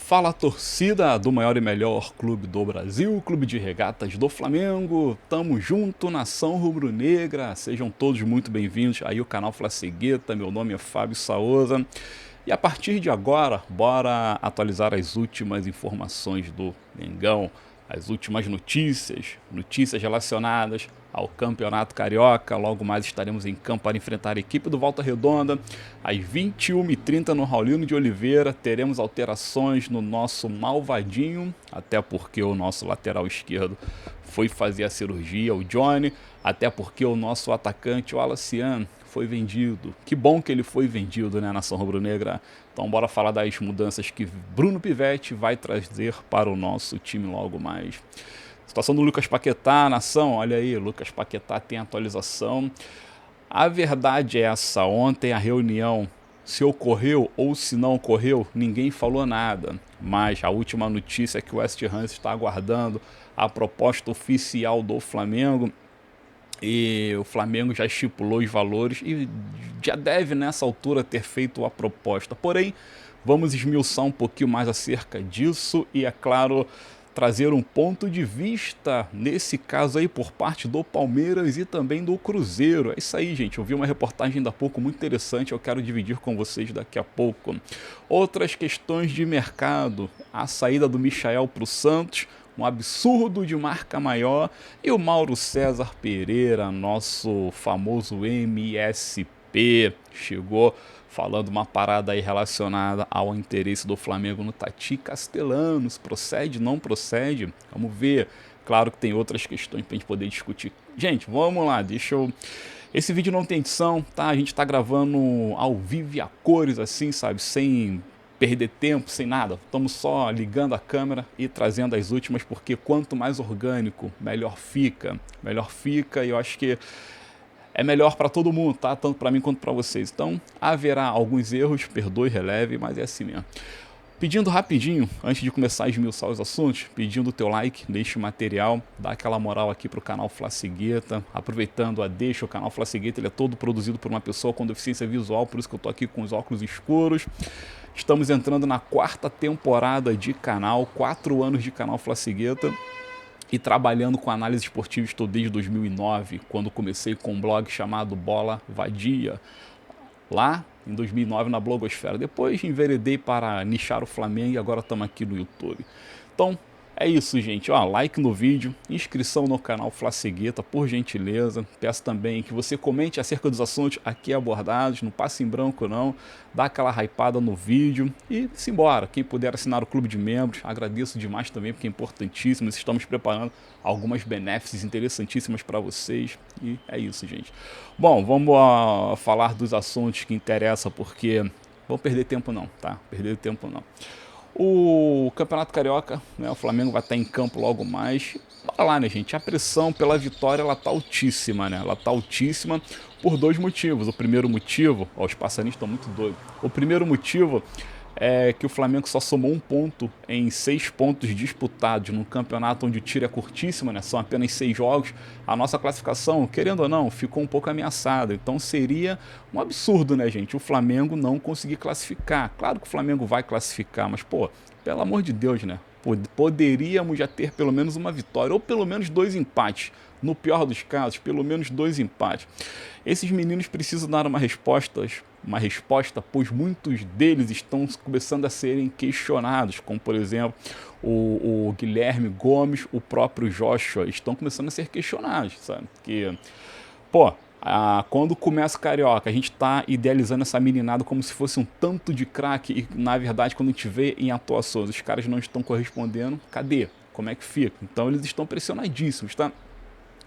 Fala, torcida do maior e melhor clube do Brasil, Clube de Regatas do Flamengo. Tamo junto, nação rubro-negra. Sejam todos muito bem-vindos aí ao canal Flacegueta. Meu nome é Fábio Saoza. E a partir de agora, bora atualizar as últimas informações do Mengão, as últimas notícias relacionadas ao Campeonato Carioca. Logo mais estaremos em campo para enfrentar a equipe do Volta Redonda. Às 21h30 no Raulino de Oliveira, teremos alterações no nosso malvadinho, até porque o nosso lateral esquerdo foi fazer a cirurgia, o Johnny, até porque o nosso atacante, o Alaciano, foi vendido. Que bom que ele foi vendido, né, nação rubro-negra. Então bora falar das mudanças que Bruno Pivetti vai trazer para o nosso time logo mais. Situação do Lucas Paquetá, nação, olha aí, Lucas Paquetá tem atualização. A verdade é essa, ontem a reunião, se ocorreu ou se não ocorreu, ninguém falou nada. Mas a última notícia é que o West Ham está aguardando a proposta oficial do Flamengo. E o Flamengo já estipulou os valores e já deve nessa altura ter feito a proposta. Porém, vamos esmiuçar um pouquinho mais acerca disso e, é claro, trazer um ponto de vista, nesse caso aí, por parte do Palmeiras e também do Cruzeiro. É isso aí, gente. Eu vi uma reportagem ainda há pouco muito interessante, eu quero dividir com vocês daqui a pouco. Outras questões de mercado, a saída do Michael para o Santos, um absurdo de marca maior, e o Mauro César Pereira, nosso famoso MSP, chegou falando uma parada aí relacionada ao interesse do Flamengo no Tati Castellanos. Procede, não procede? Vamos ver. Claro que tem outras questões pra gente poder discutir. Gente, vamos lá, Esse vídeo não tem edição, tá? A gente tá gravando ao vivo e a cores, assim, sabe? Sem perder tempo, sem nada. Estamos só ligando a câmera e trazendo as últimas, porque quanto mais orgânico, melhor fica. Melhor fica, e eu acho que é melhor para todo mundo, tá? Tanto para mim quanto para vocês. Então, haverá alguns erros, perdoe, releve, mas é assim mesmo. Pedindo rapidinho, antes de começar a esmiuçar os assuntos, pedindo o teu like neste material, dá aquela moral aqui pro canal Flacegueta, aproveitando a deixa, o canal Flacegueta, ele é todo produzido por uma pessoa com deficiência visual, por isso que eu tô aqui com os óculos escuros. Estamos entrando na 4ª temporada de canal, 4 anos de canal Flacegueta, e trabalhando com análise esportiva estou desde 2009, quando comecei com um blog chamado Bola Vadia, lá em 2009 na blogosfera. Depois enveredei para nichar o Flamengo e agora estamos aqui no YouTube. Então é isso, gente. Ó, like no vídeo, inscrição no canal Flacegueta, por gentileza. Peço também que você comente acerca dos assuntos aqui abordados, não passe em branco não, dá aquela hypada no vídeo e simbora. Quem puder assinar o clube de membros, agradeço demais também, porque é importantíssimo. Estamos preparando algumas benéficas interessantíssimas para vocês e é isso, gente. Bom, vamos falar dos assuntos que interessam, porque vou perder tempo não, tá? Perder tempo não. O Campeonato Carioca, né, o Flamengo vai estar em campo logo mais. Bora lá, né, gente? A pressão pela vitória, ela tá altíssima, né? Ela tá altíssima por 2 motivos. O primeiro motivo, ó, os passarinhos estão muito doidos. O primeiro motivo é que o Flamengo só somou 1 ponto em 6 pontos disputados num campeonato onde o tiro é curtíssimo, né? São apenas 6 jogos. A nossa classificação, querendo ou não, ficou um pouco ameaçada. Então seria um absurdo, né, gente, o Flamengo não conseguir classificar. Claro que o Flamengo vai classificar, mas, pô, pelo amor de Deus, né? Poderíamos já ter pelo menos uma vitória, ou pelo menos 2 empates. No pior dos casos, pelo menos 2 empates. Esses meninos precisam dar uma resposta, pois muitos deles estão começando a serem questionados, como por exemplo o Guilherme Gomes, o próprio Joshua, estão começando a ser questionados, sabe? Que, pô, quando começa o Carioca, a gente tá idealizando essa meninada como se fosse um tanto de craque e, na verdade, quando a gente vê em atuações, os caras não estão correspondendo, cadê? Como é que fica? Então eles estão pressionadíssimos, tá?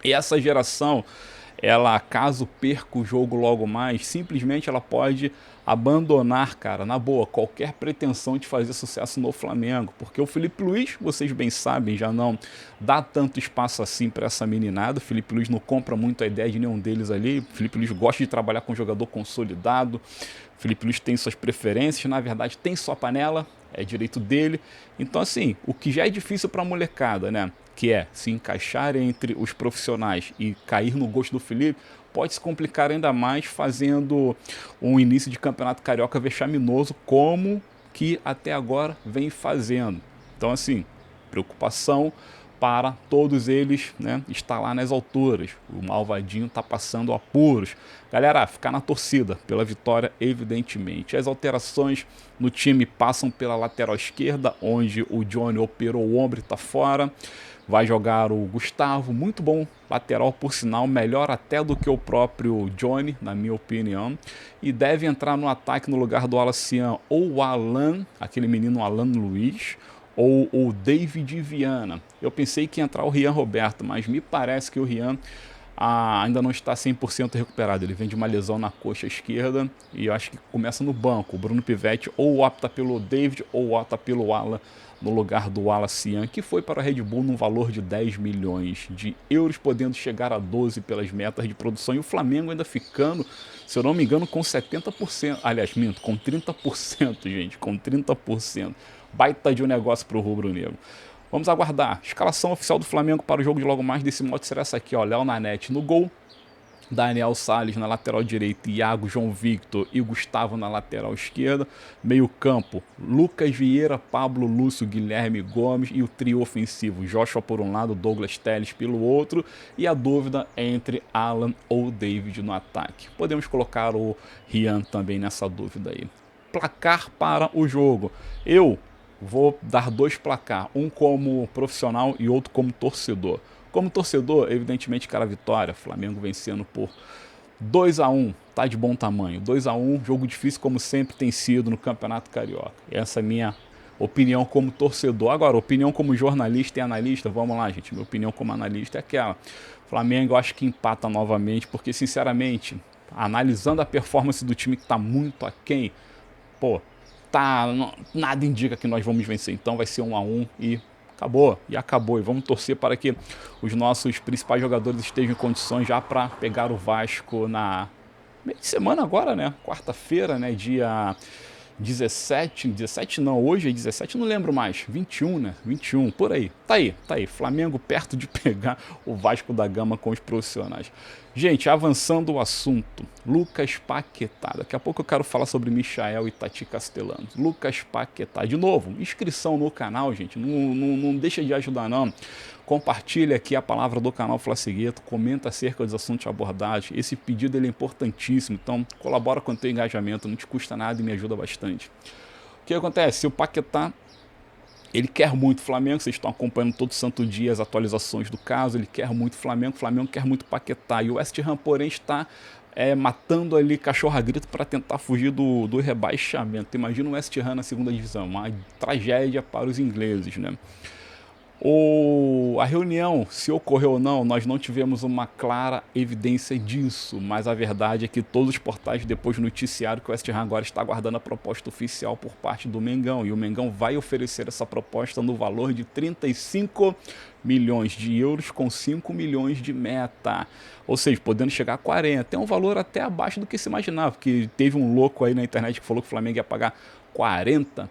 E essa geração, ela, caso perca o jogo logo mais, simplesmente ela pode abandonar, cara, na boa, qualquer pretensão de fazer sucesso no Flamengo, porque o Felipe Luiz, vocês bem sabem, já não dá tanto espaço assim para essa meninada. O Felipe Luiz não compra muito a ideia de nenhum deles ali. O Felipe Luiz gosta de trabalhar com um jogador consolidado. O Felipe Luiz tem suas preferências, na verdade tem sua panela, é direito dele. Então, assim, o que já é difícil para a molecada, né, que é se encaixar entre os profissionais e cair no gosto do Felipe, pode se complicar ainda mais fazendo um início de campeonato carioca vexaminoso, como que até agora vem fazendo. Então, assim, preocupação para todos eles, né, estar lá nas alturas. O Malvadinho está passando apuros. Galera, ficar na torcida pela vitória, evidentemente. As alterações no time passam pela lateral esquerda, onde o Johnny operou o ombro e está fora. Vai jogar o Gustavo, muito bom lateral, por sinal, melhor até do que o próprio Johnny, na minha opinião. E deve entrar no ataque no lugar do Alacian ou o Alan, aquele menino Alan Luiz, ou o David Viana. Eu pensei que ia entrar o Rian Roberto, mas me parece que o Rian ainda não está 100% recuperado. Ele vem de uma lesão na coxa esquerda e eu acho que começa no banco. O Bruno Pivetti ou opta pelo David ou opta pelo Alan no lugar do Alacian, que foi para a Red Bull num valor de 10 milhões de euros, podendo chegar a 12 pelas metas de produção. E o Flamengo ainda ficando, se eu não me engano, com 70%. Aliás, minto, com 30%, gente, com 30%. Baita de um negócio para o rubro-negro. Vamos aguardar. Escalação oficial do Flamengo para o jogo de logo mais desse modo será essa aqui, ó. Léo Nanete no gol, Daniel Salles na lateral direita, Iago, João Victor e Gustavo na lateral esquerda. Meio campo, Lucas Vieira, Pablo Lúcio, Guilherme Gomes e o trio ofensivo, Joshua por um lado, Douglas Telles pelo outro. E a dúvida é entre Alan ou David no ataque. Podemos colocar o Rian também nessa dúvida aí. Placar para o jogo. Eu vou dar 2 placar, um como profissional e outro como torcedor. Como torcedor, evidentemente, cara, vitória. Flamengo vencendo por 2-1, tá de bom tamanho. 2-1, jogo difícil como sempre tem sido no Campeonato Carioca. Essa é a minha opinião como torcedor. Agora, opinião como jornalista e analista, vamos lá, gente. Minha opinião como analista é aquela. Flamengo eu acho que empata novamente, porque, sinceramente, analisando a performance do time que tá muito aquém, pô, nada indica que nós vamos vencer. Então vai ser 1-1 e acabou. E vamos torcer para que os nossos principais jogadores estejam em condições já para pegar o Vasco na meio de semana agora, né? Quarta-feira, né? Dia 17 não, hoje é 17, não lembro mais, 21, né, 21, por aí, tá aí, Flamengo perto de pegar o Vasco da Gama com os profissionais. Gente, avançando o assunto, Lucas Paquetá, daqui a pouco eu quero falar sobre Michael e Tati Castellanos. Lucas Paquetá, de novo, inscrição no canal, gente, não deixa de ajudar não. Compartilha aqui a palavra do canal Flasigueto, comenta acerca dos assuntos abordados. Esse pedido ele é importantíssimo, então colabora com o teu engajamento, não te custa nada e me ajuda bastante. O que acontece? O Paquetá, ele quer muito o Flamengo, vocês estão acompanhando todo santo dia as atualizações do caso, ele quer muito o Flamengo quer muito o Paquetá. E o West Ham, porém, está matando ali cachorra-grito para tentar fugir do rebaixamento. Imagina o West Ham na segunda divisão, uma tragédia para os ingleses, né? A reunião, se ocorreu ou não, nós não tivemos uma clara evidência disso, mas a verdade é que todos os portais depois noticiaram que o West Ham agora está aguardando a proposta oficial por parte do Mengão, e o Mengão vai oferecer essa proposta no valor de 35 milhões de euros com 5 milhões de meta, ou seja, podendo chegar a 40, é um valor até abaixo do que se imaginava, porque teve um louco aí na internet que falou que o Flamengo ia pagar 40,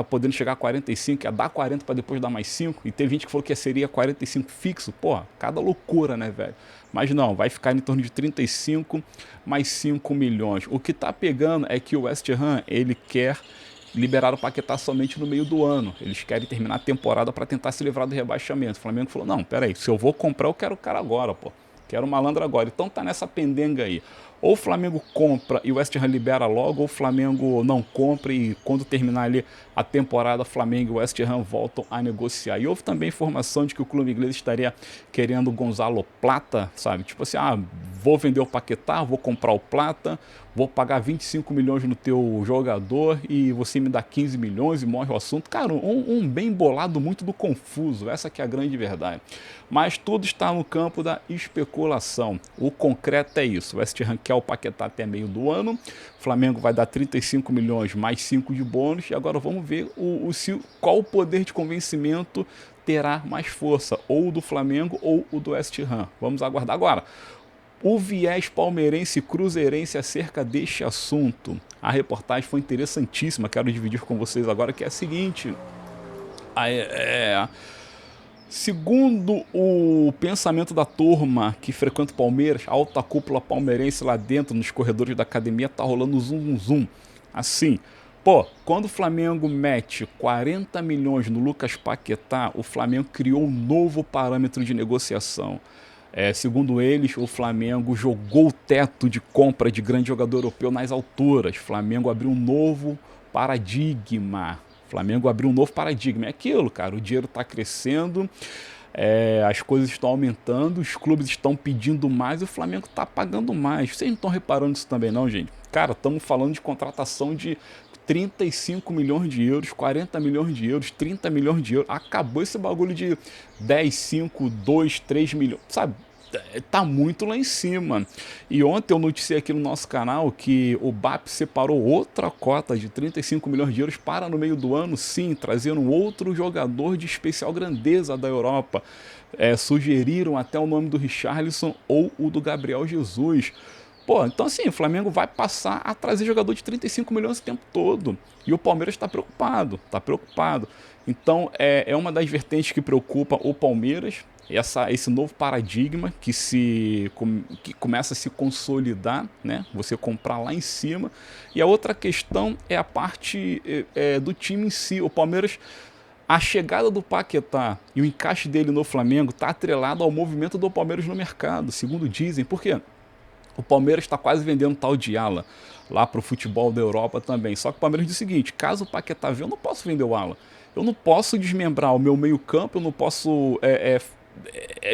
podendo chegar a 45, ia dar 40 para depois dar mais 5, e teve gente que falou que seria 45 fixo, porra, cada loucura, né, velho? Mas não, vai ficar em torno de 35 mais 5 milhões. O que tá pegando é que o West Ham, ele quer liberar o Paquetá somente no meio do ano. Eles querem terminar a temporada para tentar se livrar do rebaixamento. O Flamengo falou, não, peraí, se eu vou comprar, eu quero o cara agora, pô. Quero o malandro agora. Então tá nessa pendenga aí. Ou o Flamengo compra e o West Ham libera logo, ou o Flamengo não compra e quando terminar ali a temporada, Flamengo e West Ham voltam a negociar. E houve também informação de que o clube inglês estaria querendo o Gonzalo Plata, sabe? Tipo assim, vou vender o Paquetá, vou comprar o Plata, vou pagar 25 milhões no teu jogador e você me dá 15 milhões e morre o assunto. Cara, um bem bolado muito do confuso, essa que é a grande verdade. Mas tudo está no campo da especulação. O concreto é isso, o West Ham quer o Paquetá até meio do ano, Flamengo vai dar 35 milhões mais 5 de bônus, e agora vamos ver qual o poder de convencimento terá mais força, ou o do Flamengo ou o do West Ham. Vamos aguardar agora. O viés palmeirense e cruzeirense acerca deste assunto. A reportagem foi interessantíssima, quero dividir com vocês agora, que é a seguinte. Segundo o pensamento da turma que frequenta o Palmeiras, a alta cúpula palmeirense lá dentro, nos corredores da academia, tá rolando zum. Assim, Pô, quando o Flamengo mete 40 milhões no Lucas Paquetá, o Flamengo criou um novo parâmetro de negociação. Segundo eles, o Flamengo jogou o teto de compra de grande jogador europeu nas alturas. O Flamengo abriu um novo paradigma. O Flamengo abriu um novo paradigma. É aquilo, cara. O dinheiro está crescendo, as coisas estão aumentando, os clubes estão pedindo mais e o Flamengo está pagando mais. Vocês não estão reparando isso também, não, gente? Cara, estamos falando de contratação de 35 milhões de euros, 40 milhões de euros, 30 milhões de euros. Acabou esse bagulho de 10, 5, 2, 3 milhões, sabe? Tá muito lá em cima. E ontem eu noticiei aqui no nosso canal que o BAP separou outra cota de 35 milhões de euros para no meio do ano, sim, trazendo outro jogador de especial grandeza da Europa. Sugeriram até o nome do Richarlison ou o do Gabriel Jesus. Pô, então assim, o Flamengo vai passar a trazer jogador de 35 milhões o tempo todo. E o Palmeiras está preocupado, está preocupado. Então é uma das vertentes que preocupa o Palmeiras, esse novo paradigma que começa a se consolidar, né? Você comprar lá em cima. E a outra questão é a parte do time em si. O Palmeiras, a chegada do Paquetá e o encaixe dele no Flamengo está atrelado ao movimento do Palmeiras no mercado, segundo dizem. Por quê? O Palmeiras está quase vendendo tal de ala lá para o futebol da Europa também. Só que o Palmeiras diz o seguinte: caso o Paquetá venha, eu não posso vender o ala. Eu não posso desmembrar o meu meio-campo, eu não posso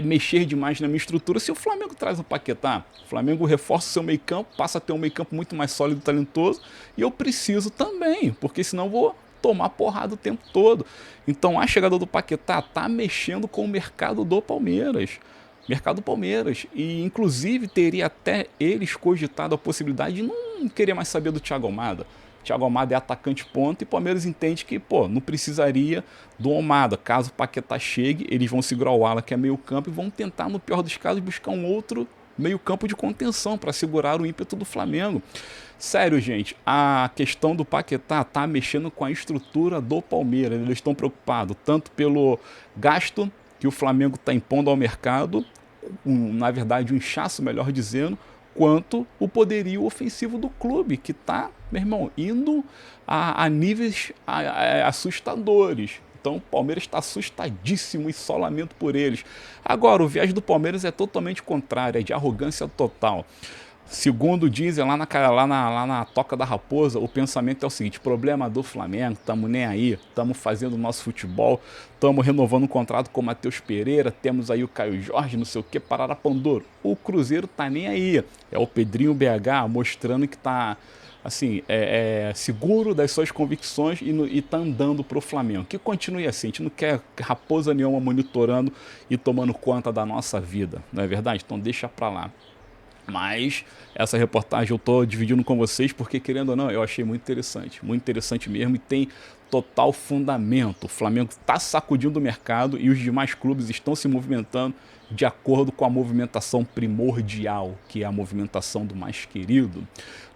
mexer demais na minha estrutura se o Flamengo traz o Paquetá. O Flamengo reforça o seu meio-campo, passa a ter um meio-campo muito mais sólido e talentoso. E eu preciso também, porque senão eu vou tomar porrada o tempo todo. Então a chegada do Paquetá está mexendo com o mercado do Palmeiras. Mercado Palmeiras. E inclusive teria até eles cogitado a possibilidade de não querer mais saber do Thiago Almada. Thiago Almada é atacante ponto e o Palmeiras entende que, pô, não precisaria do Almada. Caso o Paquetá chegue, eles vão segurar o ala, que é meio campo, e vão tentar, no pior dos casos, buscar um outro meio campo de contenção para segurar o ímpeto do Flamengo. Sério, gente, a questão do Paquetá tá mexendo com a estrutura do Palmeiras. Eles estão preocupados tanto pelo gasto que o Flamengo está impondo ao mercado, na verdade um inchaço, melhor dizendo, quanto o poderio ofensivo do clube, que está, meu irmão, indo a níveis assustadores. Então o Palmeiras está assustadíssimo e só lamento por eles. Agora, o viés do Palmeiras é totalmente contrário, é de arrogância total. Segundo dizem lá na Toca da Raposa, o pensamento é o seguinte: problema do Flamengo, estamos nem aí, estamos fazendo o nosso futebol, estamos renovando um contrato com o Matheus Pereira, temos aí o Caio Jorge, não sei o que, Parará Pandoro. O Cruzeiro tá nem aí, é o Pedrinho BH mostrando que tá assim, seguro das suas convicções e tá andando pro Flamengo. Que continue assim, a gente não quer raposa nenhuma monitorando e tomando conta da nossa vida, não é verdade? Então deixa pra lá. Mas essa reportagem eu estou dividindo com vocês porque, querendo ou não, eu achei muito interessante mesmo, e tem total fundamento. O Flamengo está sacudindo o mercado e os demais clubes estão se movimentando de acordo com a movimentação primordial, que é a movimentação do mais querido.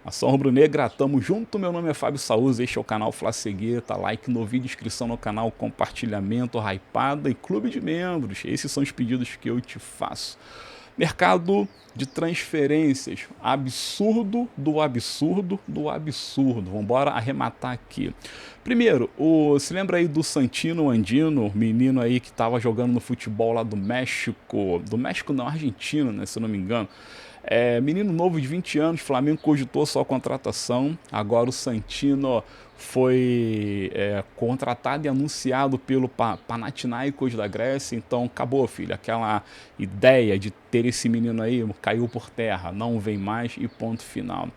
Nação Rubro-Negra, tamo junto, meu nome é Fábio Saúza, este é o canal Flacegueta, like no vídeo, inscrição no canal, compartilhamento, hypada e clube de membros. Esses são os pedidos que eu te faço. Mercado de transferências, absurdo do absurdo do absurdo. Vamos embora arrematar aqui. Primeiro, se lembra aí do Santino Andino, menino aí que estava jogando no futebol lá do México não, Argentina, né, se eu não me engano. Menino novo de 20 anos, Flamengo cogitou sua contratação. Agora o Santino foi contratado e anunciado pelo Panathinaikos da Grécia. Então acabou, filho, aquela ideia de ter esse menino aí caiu por terra, não vem mais e ponto final.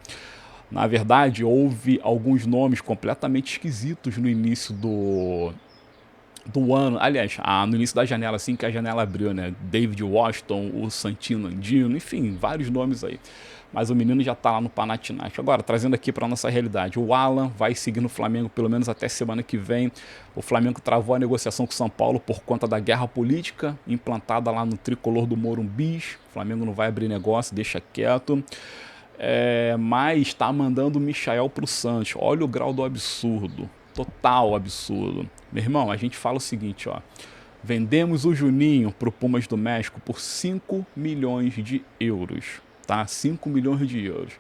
Na verdade, houve alguns nomes completamente esquisitos no início do ano, aliás, no início da janela, assim que a janela abriu, né? David Washington, o Santino Andino, enfim, vários nomes aí. Mas o menino já tá lá no Panathinaikos. Agora, trazendo aqui para nossa realidade, o Alan vai seguir no Flamengo pelo menos até semana que vem. O Flamengo travou a negociação com o São Paulo por conta da guerra política implantada lá no tricolor do Morumbis. O Flamengo não vai abrir negócio, deixa quieto. Mas está mandando o Michael pro Santos. Olha o grau do absurdo. Total absurdo. Meu irmão, a gente fala o seguinte, ó. Vendemos o Juninho pro Pumas do México por 5 milhões de euros, tá? 5 milhões de euros.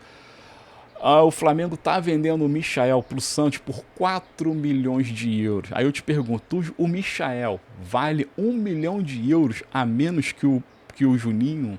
O Flamengo tá vendendo o Michael pro Santos por 4 milhões de euros. Aí eu te pergunto, o Michael vale 1 milhão de euros a menos que o Juninho?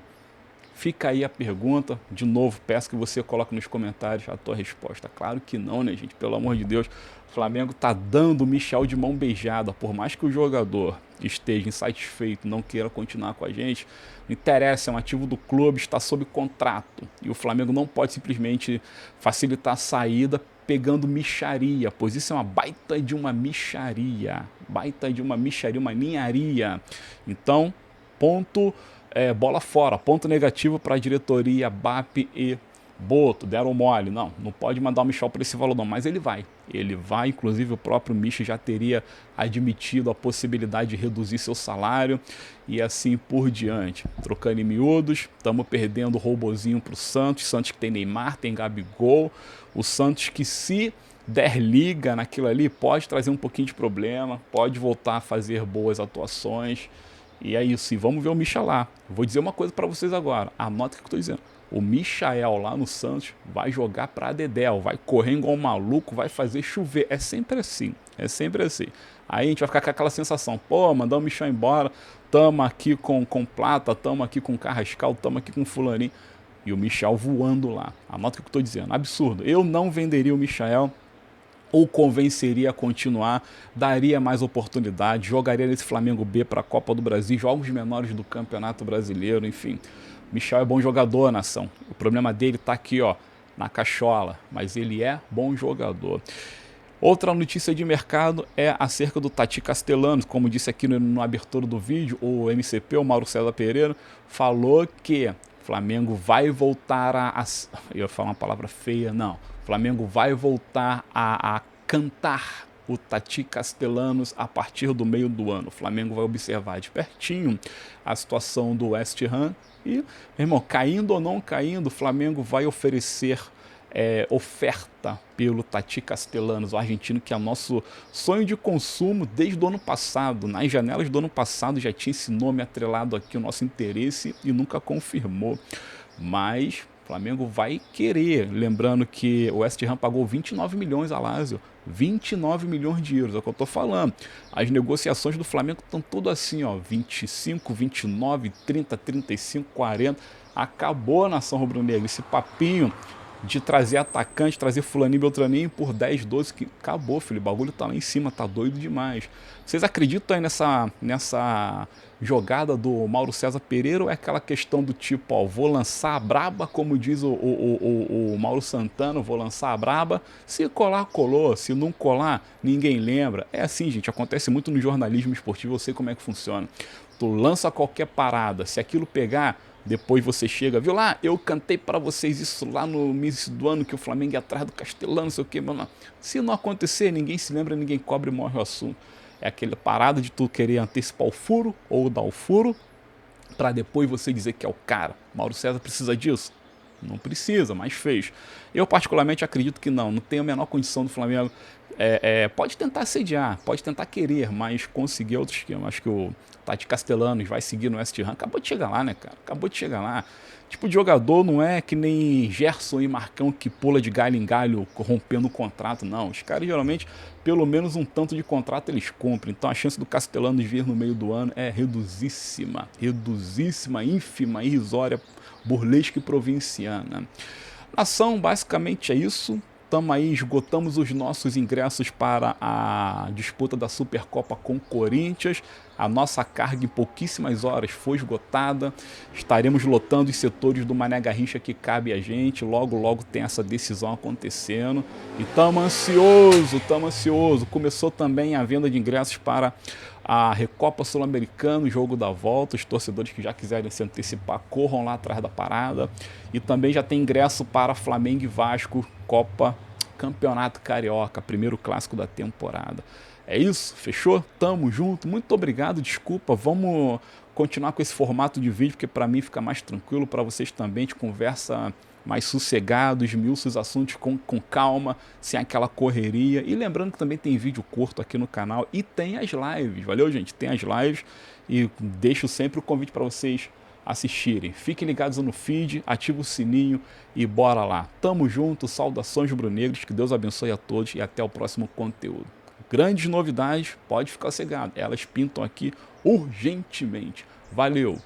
Fica aí a pergunta. De novo, peço que você coloque nos comentários a tua resposta. Claro que não, né, gente? Pelo amor de Deus. O Flamengo tá dando o Michel de mão beijada. Por mais que o jogador esteja insatisfeito, não queira continuar com a gente, não interessa, é um ativo do clube, está sob contrato. E o Flamengo não pode simplesmente facilitar a saída pegando micharia, pois isso é uma baita de uma micharia. Baita de uma micharia, uma ninharia. Então, ponto, bola fora, ponto negativo para a diretoria BAP e Boto, deram mole. Não, não pode mandar o Michel por esse valor não, mas ele vai. Ele vai, inclusive o próprio Michel já teria admitido a possibilidade de reduzir seu salário e assim por diante. Trocando em miúdos, estamos perdendo o robozinho para o Santos que tem Neymar, tem Gabigol, o Santos que se der liga naquilo ali pode trazer um pouquinho de problema, pode voltar a fazer boas atuações. E é isso, e vamos ver o Michel lá. Vou dizer uma coisa para vocês agora, anota o que eu estou dizendo. O Michael lá no Santos vai jogar pra Dedéu, vai correr igual um maluco, vai fazer chover. É sempre assim, é sempre assim. Aí a gente vai ficar com aquela sensação, pô, mandar o Michel embora, tamo aqui com Plata, tamo aqui com Carrascal, tamo aqui com Fulaninho. E o Michel voando lá. Anota o que eu tô dizendo, absurdo. Eu não venderia o Michael, ou convenceria a continuar, daria mais oportunidade, jogaria nesse Flamengo B para a Copa do Brasil, jogos menores do Campeonato Brasileiro, enfim. Michel é bom jogador, nação. O problema dele tá aqui, ó, na cachola, mas ele é bom jogador. Outra notícia de mercado é acerca do Tati Castellanos, como disse aqui no abertura do vídeo, o MCP, o Mauro César Pereira, falou que o Flamengo vai voltar eu ia falar uma palavra feia, não. O Flamengo vai voltar a cantar o Tati Castellanos a partir do meio do ano. O Flamengo vai observar de pertinho a situação do West Ham e, meu irmão, caindo ou não caindo, o Flamengo vai oferecer oferta pelo Tati Castellanos, o argentino, que é nosso sonho de consumo desde o ano passado. Nas janelas do ano passado já tinha esse nome atrelado aqui, o nosso interesse, e nunca confirmou. Mas o Flamengo vai querer. Lembrando que o West Ham pagou 29 milhões a Lazio. 29 milhões de euros, é o que eu tô falando. As negociações do Flamengo estão tudo assim, ó, 25, 29, 30, 35, 40. Acabou a nação rubro-negra. Esse papinho de trazer atacante, trazer fulaninho, beltraninho por 10, 12, que acabou, filho. O bagulho tá lá em cima, tá doido demais. Vocês acreditam aí nessa jogada do Mauro César Pereira, ou é aquela questão do tipo, ó, vou lançar a braba, como diz o Mauro Santana, vou lançar a braba, se colar, colou, se não colar, ninguém lembra. É assim, gente, acontece muito no jornalismo esportivo, eu sei como é que funciona. Tu lança qualquer parada, se aquilo pegar, depois você chega, viu lá, eu cantei para vocês isso lá no início do ano, que o Flamengo ia atrás do Castelano, não sei o que, mano. Se não acontecer, ninguém se lembra, ninguém cobre e morre o assunto. É aquela parada de tu querer antecipar o furo ou dar o furo para depois você dizer que é o cara. Mauro César precisa disso? Não precisa, mas fez. Eu particularmente acredito que não tem a menor condição do Flamengo. Pode tentar sediar, pode tentar querer, mas conseguir outro esquema. Acho que o Tati Castellanos vai seguir no West Ham. Acabou de chegar lá, né, cara? Acabou de chegar lá. Tipo de jogador não é que nem Gerson e Marcão que pula de galho em galho rompendo o contrato, não. Os caras geralmente, pelo menos um tanto de contrato eles cumprem. Então a chance do Castellanos vir no meio do ano é reduzíssima. Reduzíssima, ínfima, irrisória, burlesca e provinciana. Nação, basicamente é isso. Estamos aí, esgotamos os nossos ingressos para a disputa da Supercopa com o Corinthians. A nossa carga em pouquíssimas horas foi esgotada. Estaremos lotando os setores do Mané Garrincha que cabe a gente. Logo, logo tem essa decisão acontecendo. E estamos ansioso, estamos ansioso. Começou também a venda de ingressos para a Recopa Sul-Americana, o jogo da volta. Os torcedores que já quiserem se antecipar, corram lá atrás da parada. E também já tem ingresso para Flamengo e Vasco, Copa Campeonato Carioca, primeiro clássico da temporada. É isso, fechou? Tamo junto, muito obrigado, desculpa, vamos continuar com esse formato de vídeo, porque para mim fica mais tranquilo, para vocês também, de conversa mais sossegado, esmiuça os assuntos com calma, sem aquela correria. E lembrando que também tem vídeo curto aqui no canal e tem as lives, valeu, gente? Tem as lives e deixo sempre o convite para vocês assistirem. Fiquem ligados no feed, ativa o sininho e bora lá. Tamo junto, saudações rubro-negros, que Deus abençoe a todos e até o próximo conteúdo. Grandes novidades, pode ficar cegado, elas pintam aqui urgentemente. Valeu!